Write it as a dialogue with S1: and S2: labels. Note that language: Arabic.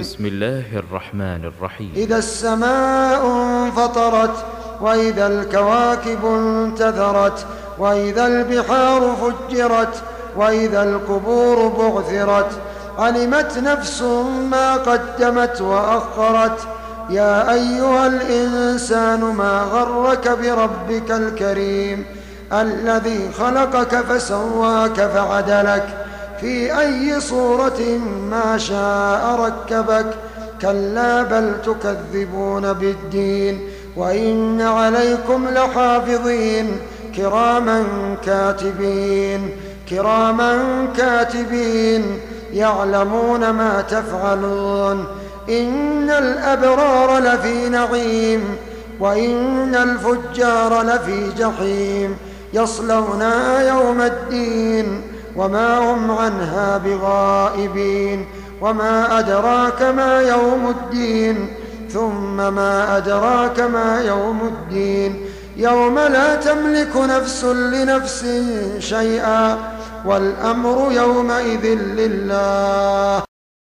S1: بسم الله الرحمن الرحيم.
S2: إذا السماء انفطرت وإذا الكواكب انتثرت وإذا البحار فجرت وإذا القبور بعثرت علمت نفس ما قدمت وأخرت يا أيها الإنسان ما غرك بربك الكريم الذي خلقك فسواك فعدلك في أي صورة ما شاء ركبك كلا بل تكذبون بالدين وإن عليكم لحافظين كراما كاتبين يعلمون ما تفعلون إن الأبرار لفي نعيم وإن الفجار لفي جحيم يصلونها يوم الدين وما هم عنها بغائبين وما أدراك ما يوم الدين ثم ما أدراك ما يوم الدين يوم لا تملك نفس لنفس شيئا والأمر يومئذ لله.